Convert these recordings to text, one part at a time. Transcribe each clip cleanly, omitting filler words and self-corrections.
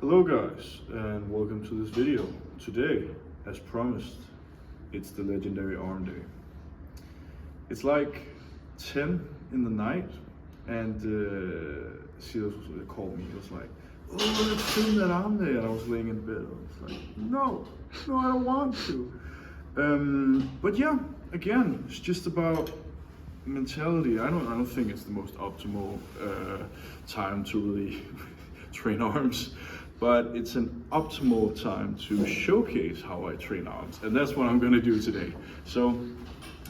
Hello guys, and welcome to this video. Today, as promised, it's the legendary arm day. It's like 10 in the night, and Silas called me. He was like, "Oh, let's film that arm day," and I was laying in bed. I was like, no, I don't want to. But yeah, again, it's just about mentality. I don't think it's the most optimal time to really train arms, but it's an optimal time to showcase how I train arms, and that's what I'm gonna do today. So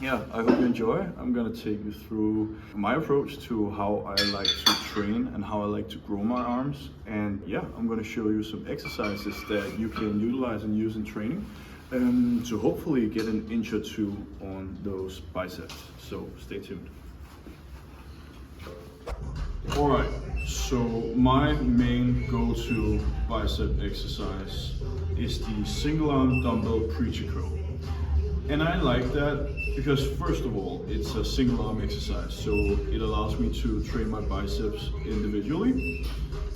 yeah, I hope you enjoy. I'm gonna take you through my approach to how I like to train and how I like to grow my arms. And yeah, I'm gonna show you some exercises that you can utilize and use in training to hopefully get an inch or two on those biceps. So stay tuned. All right, so my main go-to bicep exercise is the single arm dumbbell preacher curl. And I like that because first of all, it's a single arm exercise, so it allows me to train my biceps individually.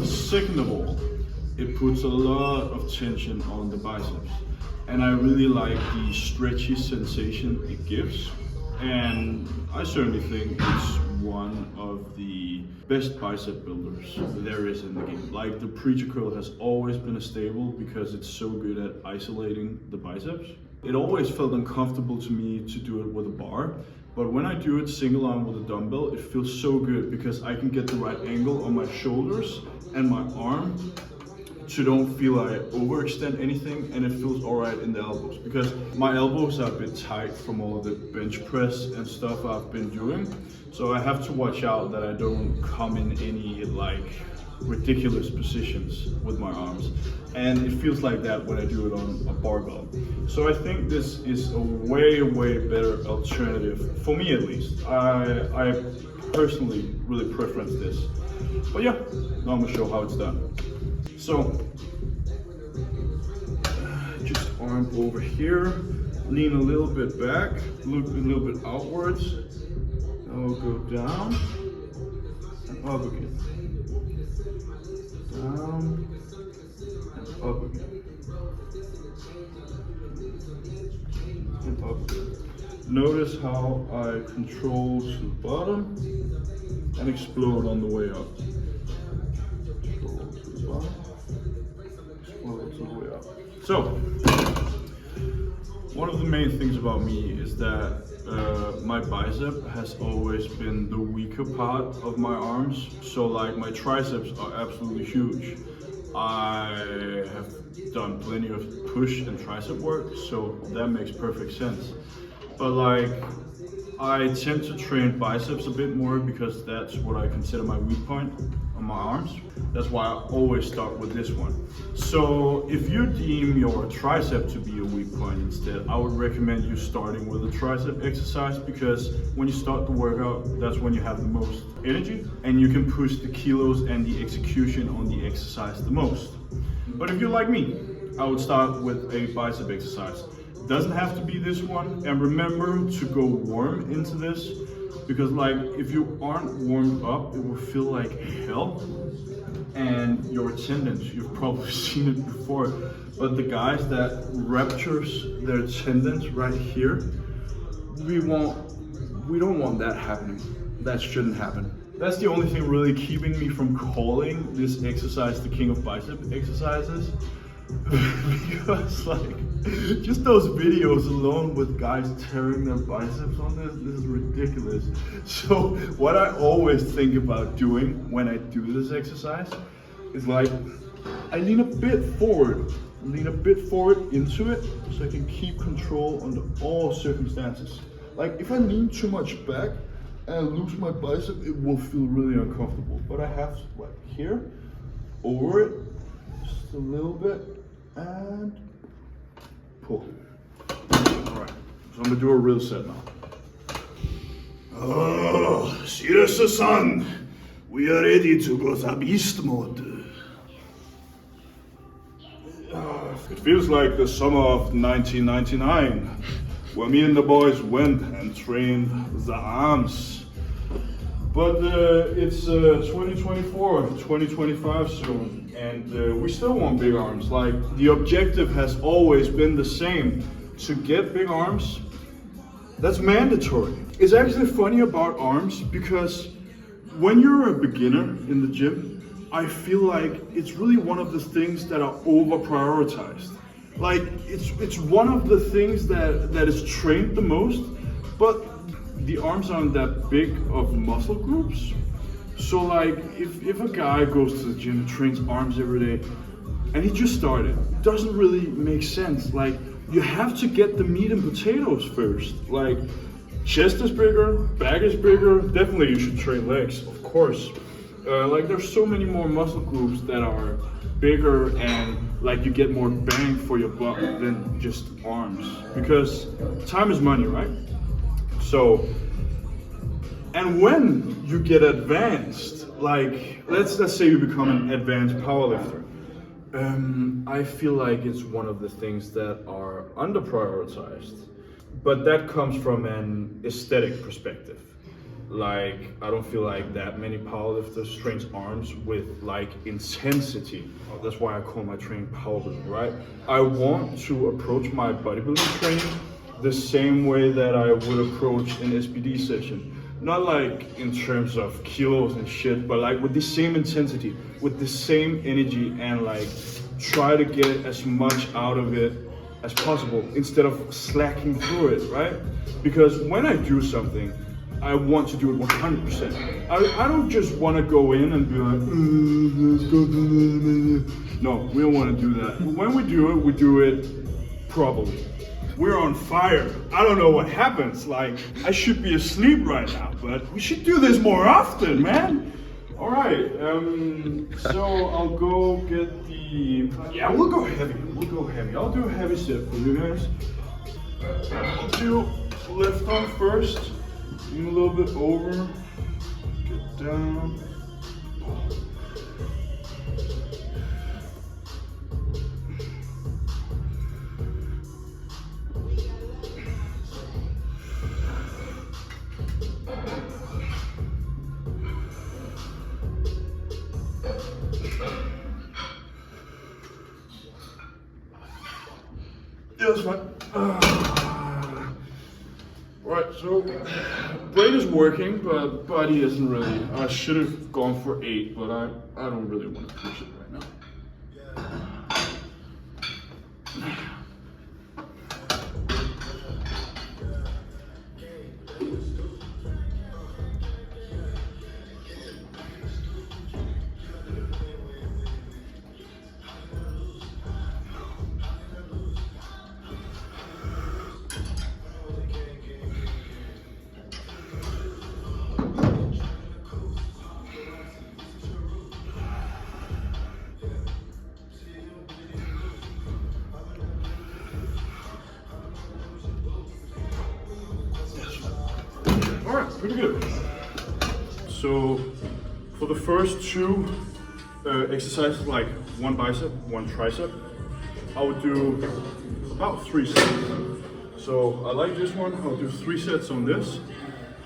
Second of all, it puts a lot of tension on the biceps. And I really like the stretchy sensation it gives. And I certainly think it's one of the best bicep builders there is in the game. Like, the preacher curl has always been a staple because it's so good at isolating the biceps. It always felt uncomfortable to me to do it with a bar, but when I do it single arm with a dumbbell, it feels so good because I can get the right angle on my shoulders and my arm to don't feel I overextend anything, and it feels alright in the elbows because my elbows are a bit tight from all the bench press and stuff I've been doing. So I have to watch out that I don't come in any like ridiculous positions with my arms, and it feels like that when I do it on a barbell. So I think this is a way better alternative for me, at least. I personally really preference this, but yeah, now I'm gonna show how it's done. So just arm over here, lean a little bit back, look a little bit outwards. Now we'll go down and up again. Down and up again. And up again. Notice how I control to the bottom and explode on the way up. Control to the bottom, explode to the way up. So, one of the main things about me is that my bicep has always been the weaker part of my arms. So like, my triceps are absolutely huge. I have done plenty of push and tricep work, so that makes perfect sense. But like, I tend to train biceps a bit more because that's what I consider my weak point on my arms. That's why I always start with this one. So if you deem your tricep to be a weak point instead, I would recommend you starting with a tricep exercise, because when you start the workout, that's when you have the most energy and you can push the kilos and the execution on the exercise the most. But if you're like me, I would start with a bicep exercise. It doesn't have to be this one, and remember to go warm into this, because like, if you aren't warmed up, it will feel like hell. And your tendons, you've probably seen it before, but the guys that ruptures their tendons right here, we don't want that happening. That shouldn't happen. That's the only thing really keeping me from calling this exercise the king of bicep exercises. Because like, just those videos alone with guys tearing their biceps on this is ridiculous. So what I always think about doing when I do this exercise is like, I lean a bit forward into it so I can keep control under all circumstances. Like, if I lean too much back and I lose my bicep, it will feel really uncomfortable. But I have to, like, here, over it, just a little bit, and pull. Alright, so I'm gonna do a real set now. Oh, Silas-san, we are ready to go to beast mode. It feels like the summer of 1999, where me and the boys went and trained the arms. But it's 2024, 2025 soon, and we still want big arms. Like, the objective has always been the same, to get big arms. That's mandatory. It's actually funny about arms because when you're a beginner in the gym, I feel like it's really one of the things that are over prioritized. Like, it's one of the things that is trained the most, but the arms aren't that big of muscle groups. So like, if a guy goes to the gym and trains arms every day, and he just started, it doesn't really make sense. Like, you have to get the meat and potatoes first. Like, chest is bigger, back is bigger, definitely you should train legs, of course. Like, there's so many more muscle groups that are bigger and like you get more bang for your buck than just arms, because time is money, right? So, and when you get advanced, like let's say you become an advanced powerlifter, I feel like it's one of the things that are under prioritized, but that comes from an aesthetic perspective. Like, I don't feel like that many powerlifters train arms with like intensity. That's why I call my training powerlifting, right? I want to approach my bodybuilding training the same way that I would approach an SPD session. Not like in terms of kilos and shit, but like with the same intensity, with the same energy, and like try to get as much out of it as possible instead of slacking through it, right? Because when I do something, I want to do it 100%. I don't just want to go in and be like, let's go. No, we don't want to do that. When we do it properly. We're on fire. I don't know what happens. Like, I should be asleep right now, but we should do this more often, man. All right, so I'll go get the, we'll go heavy. I'll do a heavy set for you guys. I'll do left arm first. A little bit over, get down. Yeah, that's fine. Right, so brain is working, but body isn't really. I should have gone for 8, but I don't really want to push it right now. Alright, pretty good. So for the first 2 exercises, like 1 bicep, 1 tricep, I would do about 3 sets. So I like this one, I'll do 3 sets on this,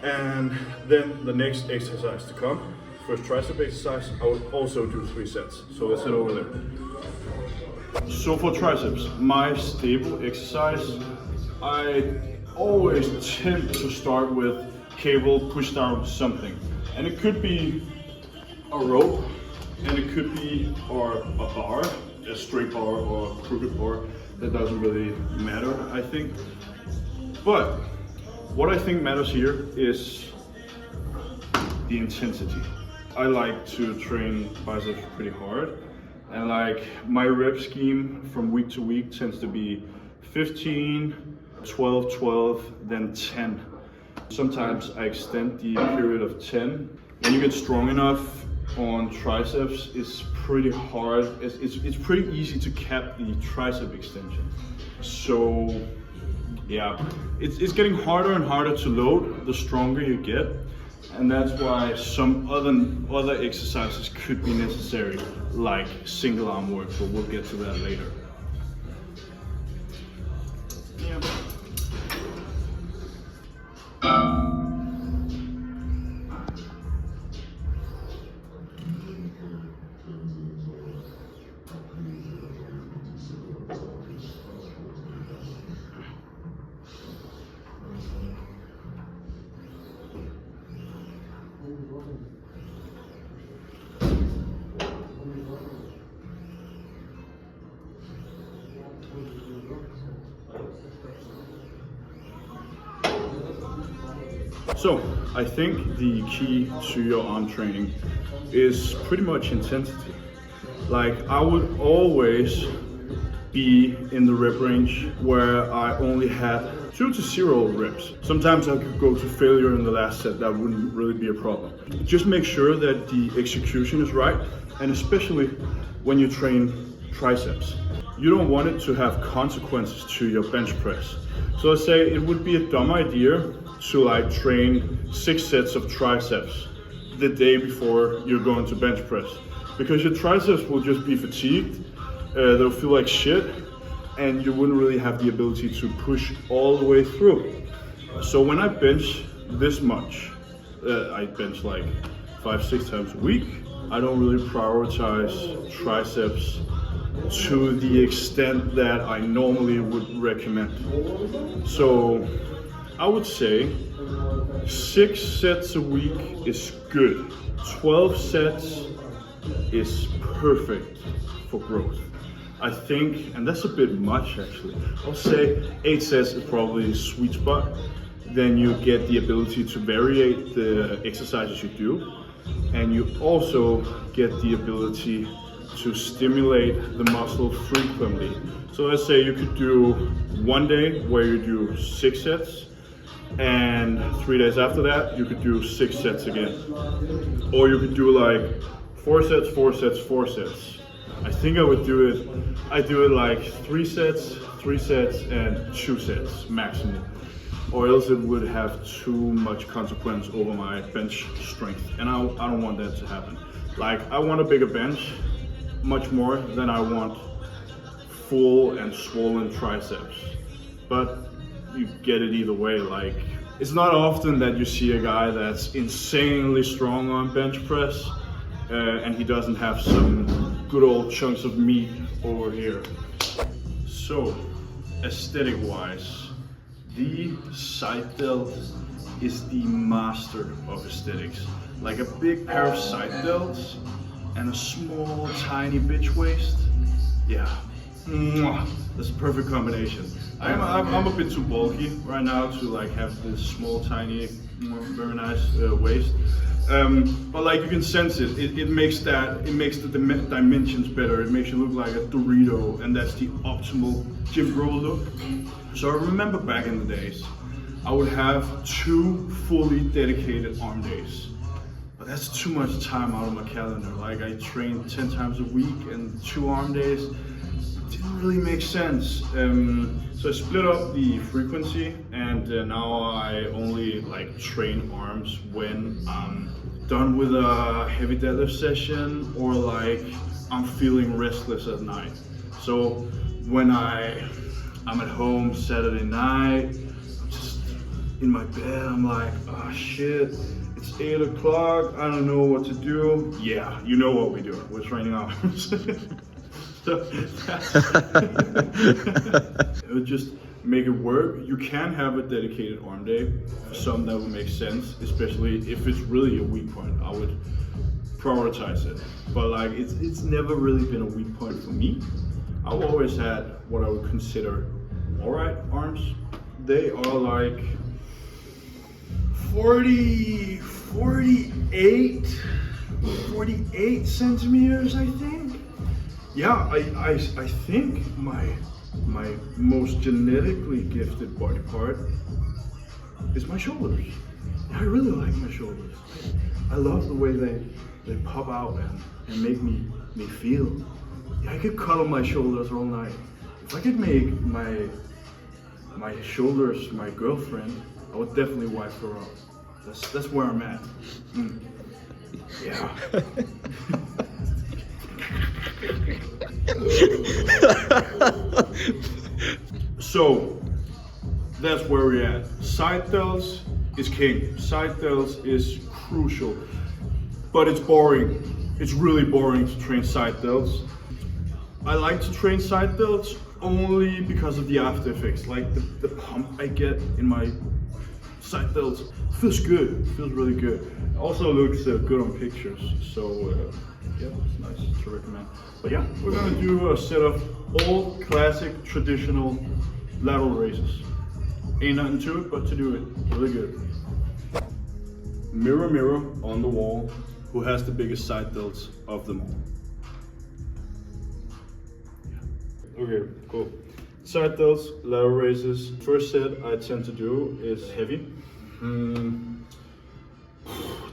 and then the next exercise to come, first tricep exercise, I would also do 3 sets. So let's head over there. So for triceps, my stable exercise, I always tend to start with cable push down something, and it could be a rope, and it could be or a bar, a straight bar or a crooked bar. That doesn't really matter, I think. But what I think matters here is the intensity. I like to train biceps pretty hard, and like my rep scheme from week to week tends to be 15, 12, 12, then 10. Sometimes I extend the period of 10. When you get strong enough on triceps, it's pretty hard. It's pretty easy to cap the tricep extension. So yeah, it's getting harder and harder to load the stronger you get. And that's why some other exercises could be necessary, like single arm work, but we'll get to that later. Yeah. So I think the key to your arm training is pretty much intensity. Like I would always be in the rep range where I only had 2 to 0 reps. Sometimes I could go to failure in the last set, that wouldn't really be a problem. Just make sure that the execution is right, and especially when you train triceps. You don't want it to have consequences to your bench press. So let's say it would be a dumb idea to like train 6 sets of triceps the day before you're going to bench press, because your triceps will just be fatigued, they'll feel like shit, and you wouldn't really have the ability to push all the way through. So when I bench this much, I bench like 5-6 times a week, I don't really prioritize triceps to the extent that I normally would recommend. So I would say 6 sets a week is good. 12 sets is perfect for growth. I think, and that's a bit much actually, I'll say 8 sets is probably a sweet spot. Then you get the ability to variate the exercises you do, and you also get the ability to stimulate the muscle frequently. So let's say you could do one day where you do 6 sets, and 3 days after that you could do 6 sets again. Or you could do like 4 sets, 4 sets, 4 sets. I think I would do it like 3 sets, 3 sets, and 2 sets maximum. Or else it would have too much consequence over my bench strength, and I don't want that to happen. Like I want a bigger bench, much more than I want full and swollen triceps. But you get it either way. Like it's not often that you see a guy that's insanely strong on bench press and he doesn't have some good old chunks of meat over here. So aesthetic wise, the side delt is the master of aesthetics. Like a big pair of side delts and a small tiny bitch waist. Yeah, that's a perfect combination. I'm a bit too bulky right now to like have this small tiny very nice waist. But like you can sense it. It makes the dimensions better. It makes you look like a Dorito, and that's the optimal gym bro look. So I remember back in the days, I would have 2 fully dedicated arm days. But that's too much time out of my calendar. Like I trained 10 times a week, and 2 arm days didn't really make sense. So I split up the frequency, and now I only like train arms when I'm done with a heavy deadlift session, or like I'm feeling restless at night. So when I'm at home Saturday night, just in my bed, I'm like, oh shit, it's 8 o'clock, I don't know what to do. Yeah, you know what we do, we're training arms. So just make it work. You can have a dedicated arm day. For some that would make sense, especially if it's really a weak point. I would prioritize it. But like it's never really been a weak point for me. I've always had what I would consider alright arms. They are like 48 centimeters, I think. Yeah, I think my most genetically gifted body part is my shoulders. I really like my shoulders. I love the way they pop out and make me feel. Yeah, I could cuddle my shoulders all night. If I could make my shoulders my girlfriend, I would definitely wipe her up. That's where I'm at. Yeah. So that's where we're at. Side delts is king. Side delts is crucial, but it's boring. It's really boring to train side delts. I like to train side delts only because of the after effects. Like the pump I get in my side delts feels good. It feels really good. Also looks good on pictures. So yeah, it's nice to recommend. But yeah, we're gonna do a set of old, classic, traditional lateral raises. Ain't nothing to it but to do it really good. mirror, mirror on the wall, who has the biggest side delts of them all? Okay, cool. Side delts, lateral raises. First set I tend to do is heavy.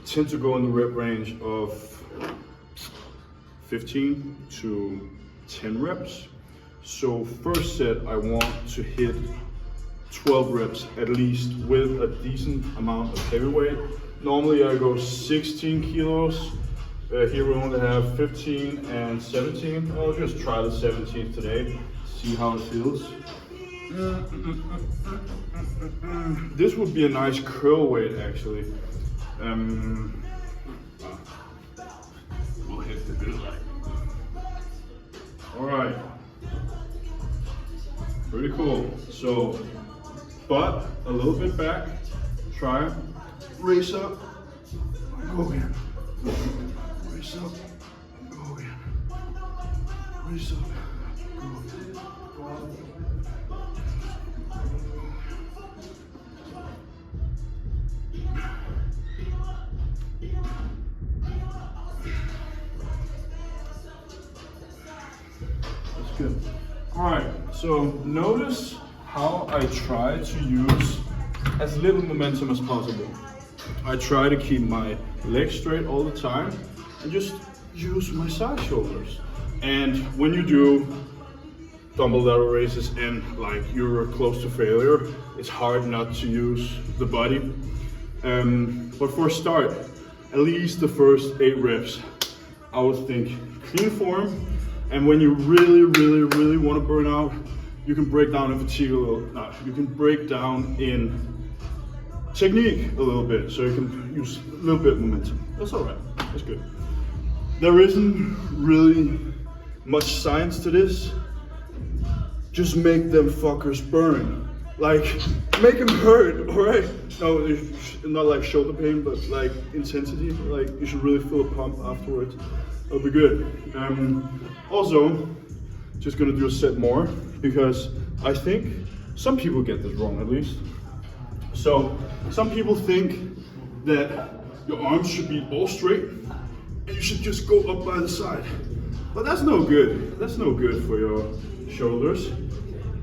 Tend to go in the rep range of 15 to 10 reps. So first set I want to hit 12 reps at least with a decent amount of heavy weight. Normally I go 16 kilos. Here we only have 15 and 17. I'll just try the 17 today, see how it feels. This would be a nice curl weight actually. We'll hit the good leg. All right. Pretty cool. So, butt a little bit back. Try. Raise up. Go again. Raise up. Go again. Raise up. Go again. That's good. All right, so notice how I try to use as little momentum as possible. I try to keep my legs straight all the time and just use my side shoulders. And when you do dumbbell lateral raises and like you're close to failure, it's hard not to use the body. But for a start, at least the first 8 reps, I would think clean form. And when you really want to burn out, you can break down in fatigue a little. You can break down in technique a little bit, so you can use a little bit of momentum. That's all right. That's good. There isn't really much science to this. Just make them fuckers burn. Like, make them hurt, all right? No, not like shoulder pain, but like intensity. Like, you should really feel a pump afterwards. It'll be good. Also, just gonna do a set more because I think some people get this wrong at least. So some people think that your arms should be all straight and you should just go up by the side. But that's no good. That's no good for your shoulders.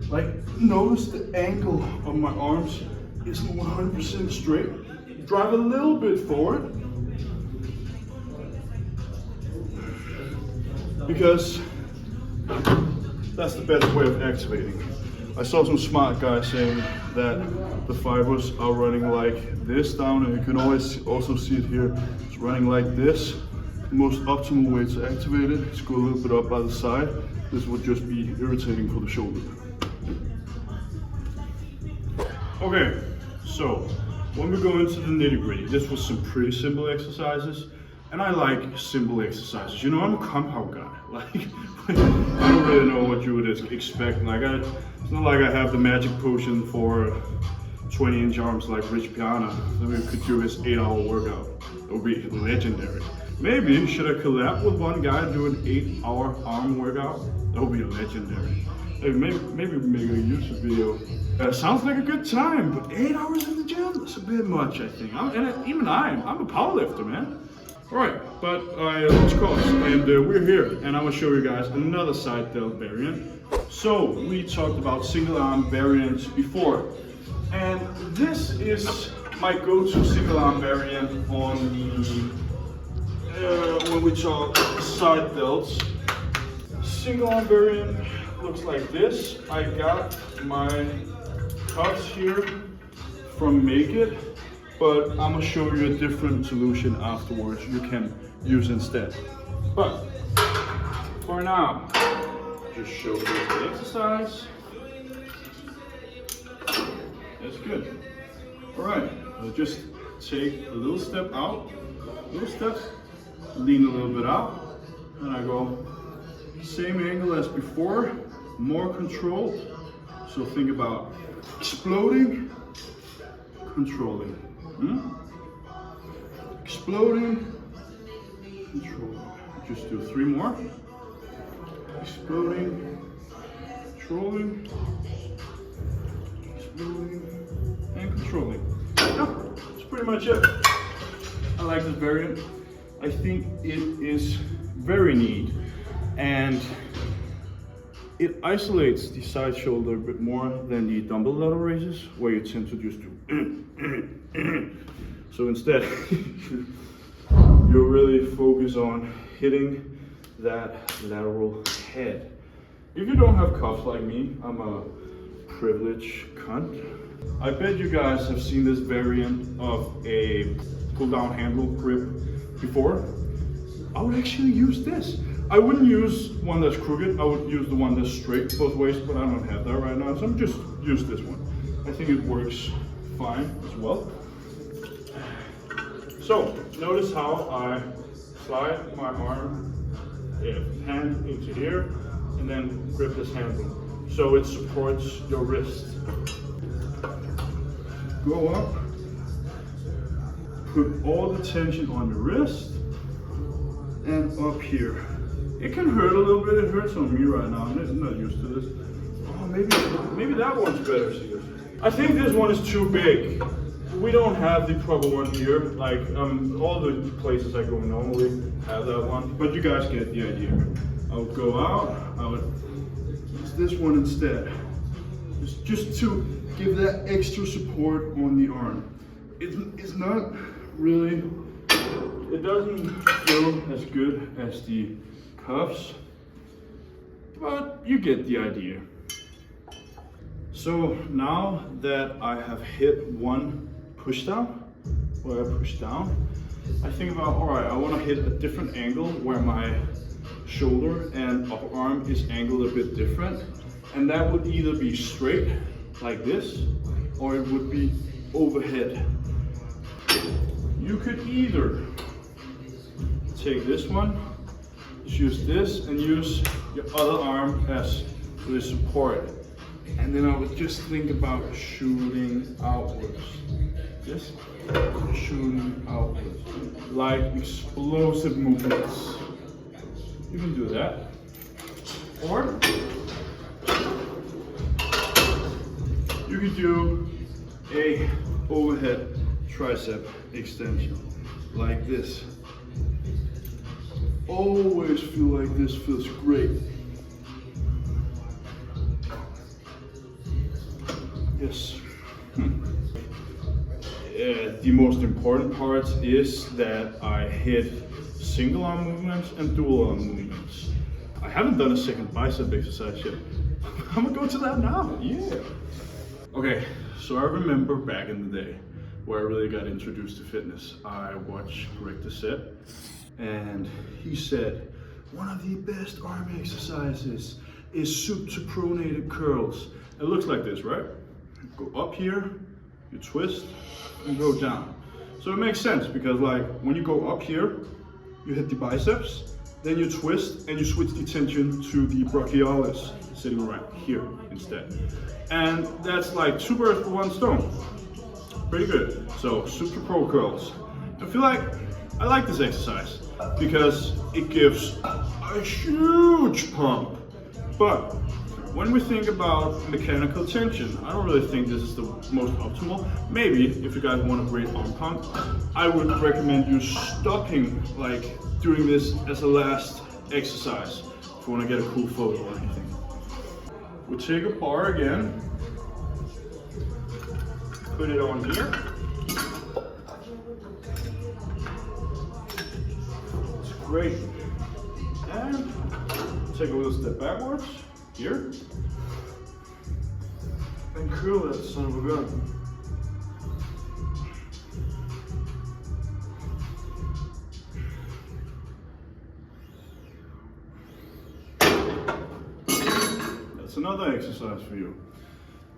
Like, notice the angle of my arms isn't 100% straight. Drive a little bit forward. Because that's the best way of activating. I saw some smart guys saying that the fibers are running like this down, and you can always also see it here. It's running like this. The most optimal way to activate it is go a little bit up by the side. This would just be irritating for the shoulder. Okay, so when we go into the nitty-gritty, this was some pretty simple exercises. And I like simple exercises. You know, I'm a compound guy. Like, I don't really know what you would expect. Like, it's not like I have the magic potion for 20-inch arms like Rich Piana. Then we could do his 8-hour workout. It would be legendary. Maybe, should I collab with one guy and do an 8-hour arm workout? That would be legendary. Like, maybe make a YouTube video. Sounds like a good time, but 8 hours in the gym? That's a bit much, I think. I'm a powerlifter, man. Alright, but I lost course, and we're here, and I'm gonna show you guys another side delt variant. So, we talked about single arm variants before, and this is my go-to single arm variant on the, when we talk side delts. Single arm variant looks like this. I got my cuts here from Make It. But I'm gonna show you a different solution afterwards you can use instead. But for now, just show you the exercise. That's good. All right, I'll just take a little step out, little steps, lean a little bit out, and I go same angle as before, more controlled. So think about exploding, controlling. Exploding, controlling. Just do 3 more. Exploding, controlling, exploding, and controlling. Yeah, that's pretty much it. I like this variant. I think it is very neat, and it isolates the side shoulder a bit more than the dumbbell lateral raises, where you tend to just do. So instead, you really focus on hitting that lateral head. If you don't have cuffs like me, I'm a privileged cunt. I bet you guys have seen this variant of a pull-down handle grip before. I would actually use this. I wouldn't use one that's crooked. I would use the one that's straight both ways, but I don't have that right now, so I'm just use this one. I think it works fine as well. So notice how I slide my arm, hand into here, and then grip this handle, so it supports your wrist. Go up, put all the tension on the wrist, and up here. It can hurt a little bit. It hurts on me right now. I'm not used to this. Oh, maybe that one's better. I think this one is too big. We don't have the proper one here. Like all the places I go normally have that one, but you guys get the idea. I would go out. I would use this one instead, just to give that extra support on the arm. It's not really. It doesn't feel as good as the cuffs, but you get the idea. So now that I have hit one push down, where I push down, I think about, all right, I want to hit a different angle where my shoulder and upper arm is angled a bit different, and that would either be straight like this, or it would be overhead. You could either take this one, use this, and use your other arm as the support. And then I would just think about shooting outwards. Just shooting outwards. Like explosive movements. You can do that. Or you could do a overhead tricep extension. Like this. Always feel like this feels great. Yes. The most important part is that I hit single arm movements and dual arm movements. I haven't done a second bicep exercise yet. I'm gonna go to that now. Yeah. Okay, so I remember back in the day where I really got introduced to fitness. I watched Tricep, and he said one of the best arm exercises is soup to pronated curls. It looks like this, right? Go up here, you twist, and go down. So it makes sense because like when you go up here, you hit the biceps, then you twist and you switch the tension to the brachialis, sitting right here instead. And that's like two birds with one stone. Pretty good. So soup to pro curls. I feel like I like this exercise because it gives a huge pump. But when we think about mechanical tension, I don't really think this is the most optimal. Maybe if you guys want a great arm pump, I would recommend you stopping like doing this as a last exercise if you want to get a cool photo or anything. We'll take a bar again, put it on here. It's great. And take a little step backwards. Here, and curl that son of a gun. That's another exercise for you.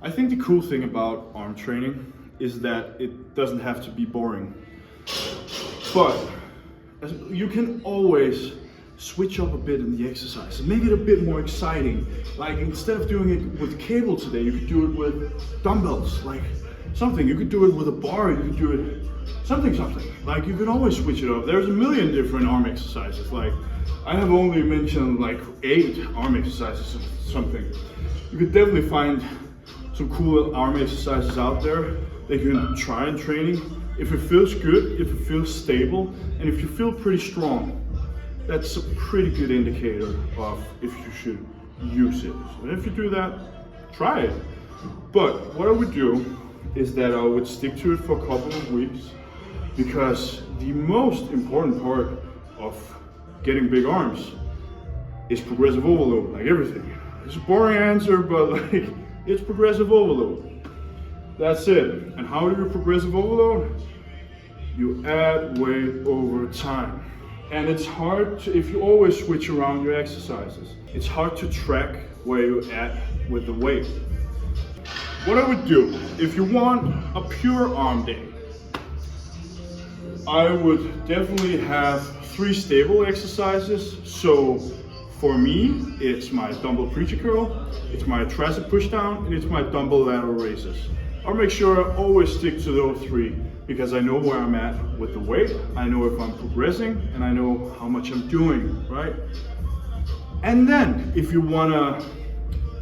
I think the cool thing about arm training is that it doesn't have to be boring, but you can always switch up a bit in the exercise and make it a bit more exciting. Like instead of doing it with cable today, you could do it with dumbbells, like something. You could do it with a bar, you could do it something. Like you can always switch it up. There's a million different arm exercises. Like I have only mentioned like 8 arm exercises or something. You could definitely find some cool arm exercises out there that you can try in training. If it feels good, if it feels stable, and if you feel pretty strong, that's a pretty good indicator of if you should use it. So if you do that, try it. But what I would do is that I would stick to it for a couple of weeks, because the most important part of getting big arms is progressive overload, like everything. It's a boring answer, but like, it's progressive overload. That's it. And how do you progressive overload? You add weight over time. And it's hard to, if you always switch around your exercises, it's hard to track where you're at with the weight. What I would do, if you want a pure arm day, I would definitely have 3 stable exercises. So for me, it's my dumbbell preacher curl, it's my tricep push down, and it's my dumbbell lateral raises. I'll make sure I always stick to those 3 because I know where I'm at with the weight, I know if I'm progressing, and I know how much I'm doing, right? And then if you wanna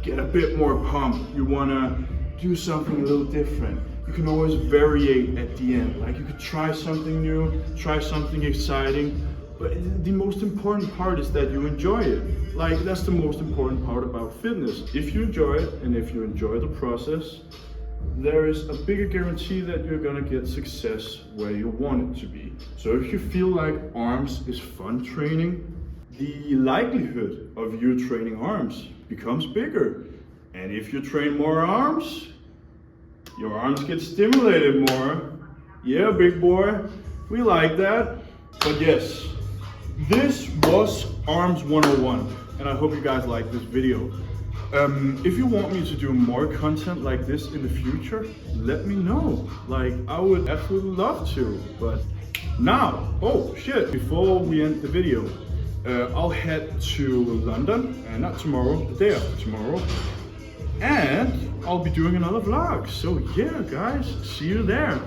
get a bit more pump, you wanna do something a little different, you can always variate at the end. Like you could try something new, try something exciting, but the most important part is that you enjoy it. Like that's the most important part about fitness. If you enjoy it and if you enjoy the process, there is a bigger guarantee that you're gonna get success where you want it to be. So if you feel like arms is fun training, the likelihood of you training arms becomes bigger. And if you train more arms, your arms get stimulated more. Yeah, big boy, we like that. But yes, this was Arms 101, and I hope you guys like this video. If you want me to do more content like this in the future, let me know. Like, I would absolutely love to. But now, oh shit, before we end the video, I'll head to London, and not tomorrow, the day after tomorrow, and I'll be doing another vlog. So yeah, guys, see you there.